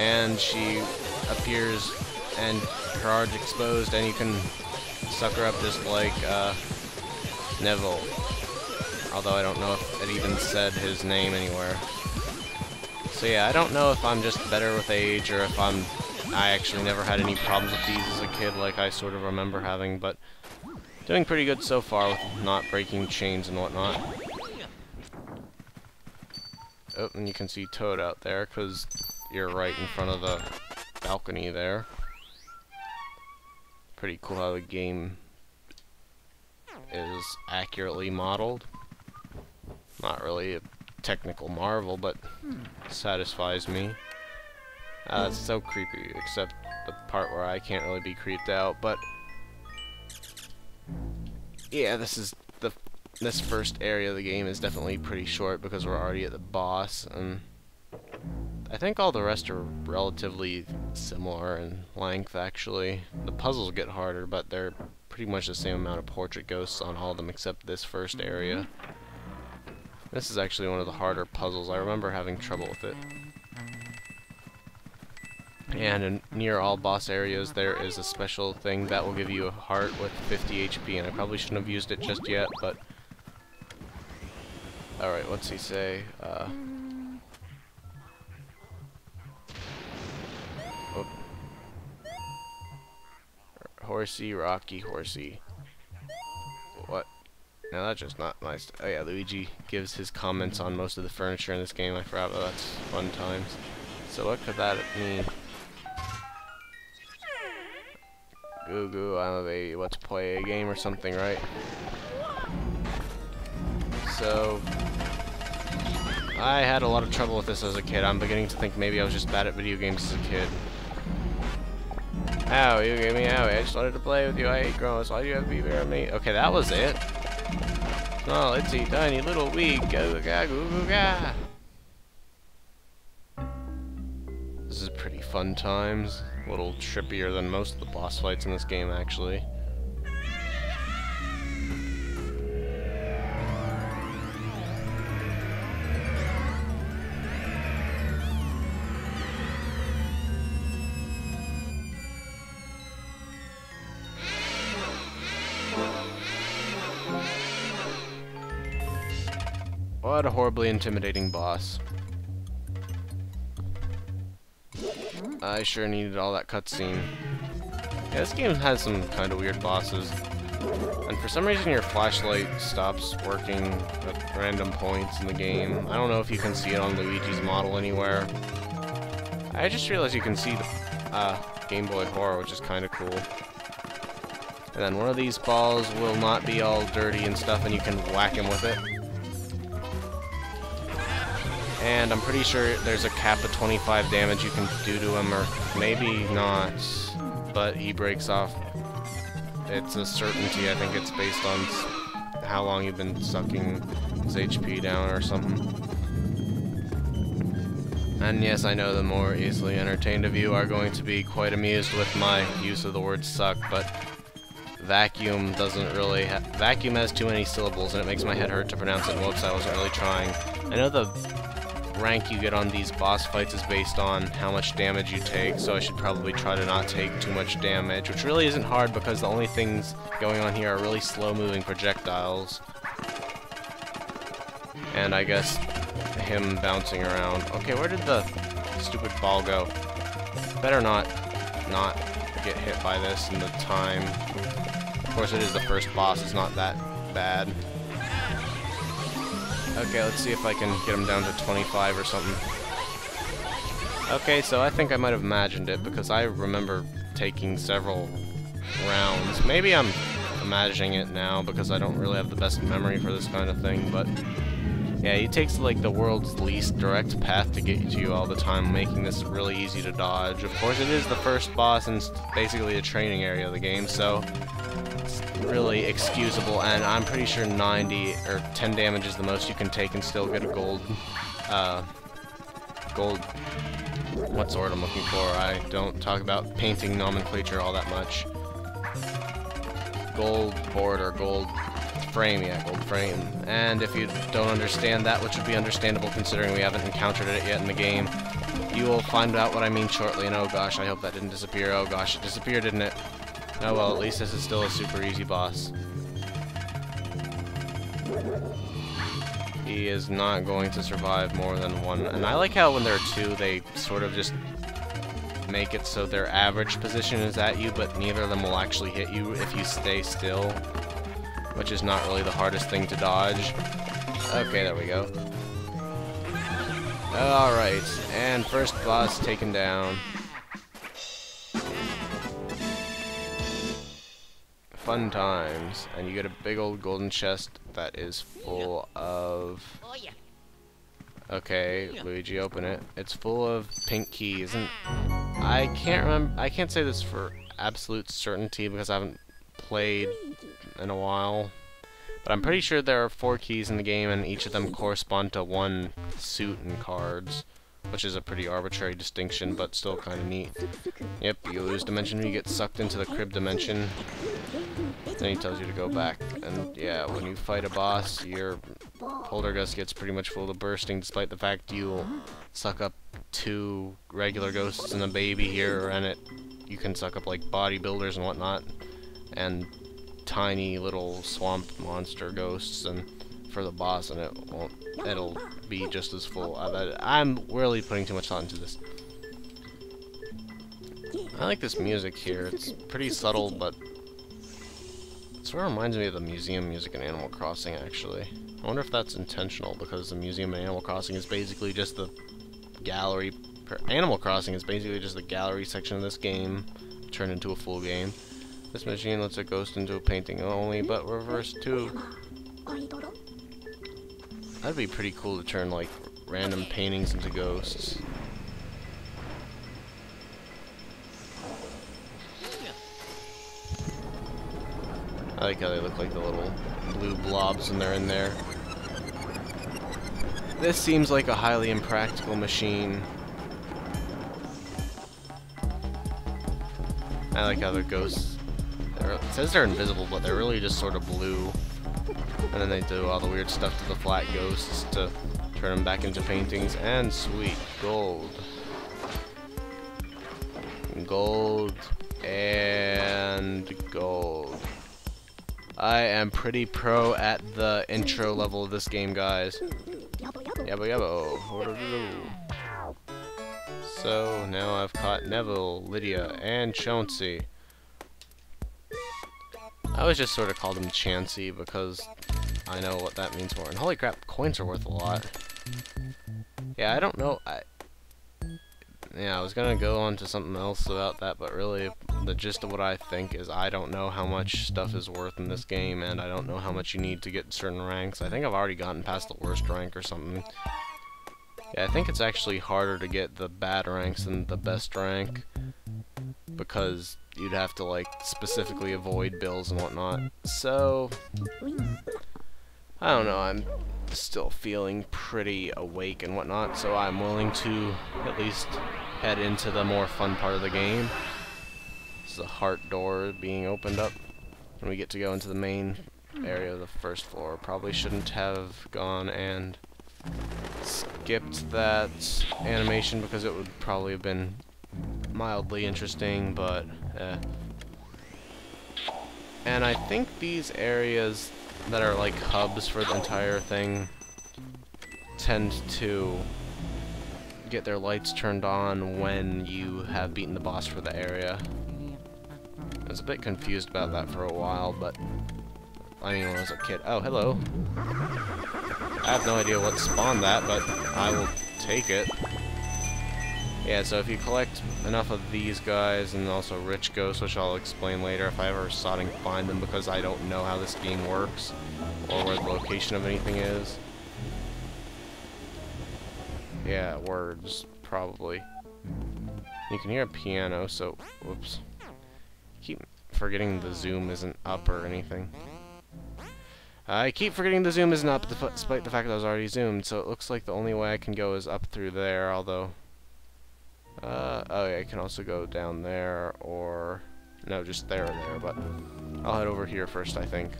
and she appears and her heart's exposed, and you can suck her up just like Neville. Although I don't know if it even said his name anywhere. So yeah, I don't know if I'm just better with age or if I actually never had any problems with these as a kid like I sort of remember having, but doing pretty good so far with not breaking chains and whatnot. Oh, and you can see Toad out there because you're right in front of the balcony there. Pretty cool how the game is accurately modeled. Not really a technical marvel, but satisfies me. It's so creepy, except the part where I can't really be creeped out, but yeah, this first area of the game is definitely pretty short because we're already at the boss, and I think all the rest are relatively similar in length, actually. The puzzles get harder, but they're pretty much the same amount of portrait ghosts on all of them except this first area. This is actually one of the harder puzzles. I remember having trouble with it. And near all boss areas there is a special thing that will give you a heart with 50 HP, and I probably shouldn't have used it just yet, but alright, what's he say? Oh. Horsey, Rocky, Horsey. What? Now that's just not nice. Oh yeah, Luigi gives his comments on most of the furniture in this game. I forgot, but that's fun times. So what could that mean? Goo goo, I'm a baby. Let's play a game or something, right? So I had a lot of trouble with this as a kid. I'm beginning to think maybe I was just bad at video games as a kid. Ow, you gave me owie. I just wanted to play with you. I hate grown-ups. Why do you have to be there with me? Okay, that was it. Oh, let's see, tiny little wee go ga goo goo ga. This is pretty fun times. A little trippier than most of the boss fights in this game, actually. What a horribly intimidating boss. I sure needed all that cutscene. Yeah, this game has some kind of weird bosses. And for some reason your flashlight stops working at random points in the game. I don't know if you can see it on Luigi's model anywhere. I just realized you can see the Game Boy Horror, which is kind of cool. And then one of these balls will not be all dirty and stuff, and you can whack him with it. And I'm pretty sure there's a cap of 25 damage you can do to him, or maybe not, but he breaks off. It's a certainty. I think it's based on how long you've been sucking his HP down or something. And yes, I know the more easily entertained of you are going to be quite amused with my use of the word suck, but vacuum doesn't really vacuum has too many syllables and it makes my head hurt to pronounce it. Whoops, I wasn't really trying. I know the rank you get on these boss fights is based on how much damage you take, so I should probably try to not take too much damage, which really isn't hard because the only things going on here are really slow-moving projectiles. And I guess him bouncing around. Okay, where did the stupid ball go? Better not get hit by this in the time. Of course, it is the first boss, it's not that bad. Okay, let's see if I can get him down to 25 or something. Okay, so I think I might have imagined it, because I remember taking several rounds. Maybe I'm imagining it now, because I don't really have the best memory for this kind of thing, but yeah, he takes like the world's least direct path to get to you all the time, making this really easy to dodge. Of course, it is the first boss, and it's basically a training area of the game, so it's really excusable, and I'm pretty sure 90 or 10 damage is the most you can take and still get a gold, what sword I'm looking for. I don't talk about painting nomenclature all that much. Gold board or gold frame, yeah, gold frame. And if you don't understand that, which would be understandable considering we haven't encountered it yet in the game, You will find out what I mean shortly, and oh gosh, I hope that didn't disappear. Oh gosh, it disappeared, didn't it? Oh well, at least this is still a super easy boss. He is not going to survive more than one. And I like how when there are two, they sort of just make it so their average position is at you, but neither of them will actually hit you if you stay still, which is not really the hardest thing to dodge. Okay, there we go. Alright, and first boss taken down. Fun times. And you get a big old golden chest that is full of... Okay, Luigi, open it. It's full of pink keys, and I can't remember. I can't say this for absolute certainty because I haven't played in a while. But I'm pretty sure there are 4 keys in the game, and each of them correspond to one suit and cards, which is a pretty arbitrary distinction, but still kind of neat. Yep, you lose dimension when you get sucked into the crib dimension. Then he tells you to go back. And yeah, when you fight a boss, your poltergust gets pretty much full to bursting, despite the fact you'll suck up 2 regular ghosts and a baby here, and you can suck up like bodybuilders and whatnot, and tiny little swamp monster ghosts, and for the boss, and it'll be just as full. I'm really putting too much thought into this. I like this music here. It's pretty subtle, but it sort of reminds me of the museum music in Animal Crossing, actually. I wonder if that's intentional, because the museum in Animal Crossing is basically just the gallery. Animal Crossing is basically just the gallery section of this game turned into a full game. This machine lets a ghost into a painting only, but reverse too. That'd be pretty cool to turn like random paintings into ghosts. I like how they look like the little blue blobs when they're in there. This seems like a highly impractical machine. I like how the ghosts... It says they're invisible, but they're really just sort of blue. And then they do all the weird stuff to the flat ghosts to turn them back into paintings. And sweet gold. Gold and gold. I am pretty pro at the intro level of this game, guys. Yabba yabba. So now I've caught Neville, Lydia, and Chauncey. I always just sort of called him Chansey because I know what that means for. And holy crap, coins are worth a lot. Yeah, I don't know. I was gonna go on to something else about that, but really the gist of what I think is I don't know how much stuff is worth in this game, and I don't know how much you need to get certain ranks. I think I've already gotten past the worst rank or something. Yeah, I think it's actually harder to get the bad ranks than the best rank, because you'd have to like specifically avoid bills and whatnot. So I don't know, I'm still feeling pretty awake and whatnot, so I'm willing to at least head into the more fun part of the game. This is the heart door being opened up, and we get to go into the main area of the first floor. Probably shouldn't have gone and skipped that animation because it would probably have been mildly interesting, but and I think these areas that are like hubs for the entire thing tend to get their lights turned on when you have beaten the boss for the area. I was a bit confused about that for a while, but I mean when I was a kid. Oh, hello. I have no idea what spawned that, but I will take it. Yeah, so if you collect enough of these guys, and also rich ghosts, which I'll explain later if I ever saw and find them, because I don't know how this game works, or where the location of anything is. Yeah, words, probably. You can hear a piano, so, whoops. Keep forgetting the zoom isn't up or anything. I keep forgetting the zoom isn't up, despite the fact that I was already zoomed, so it looks like the only way I can go is up through there, although... oh yeah, I can also go down there, or... No, just there or there, but... I'll head over here first, I think.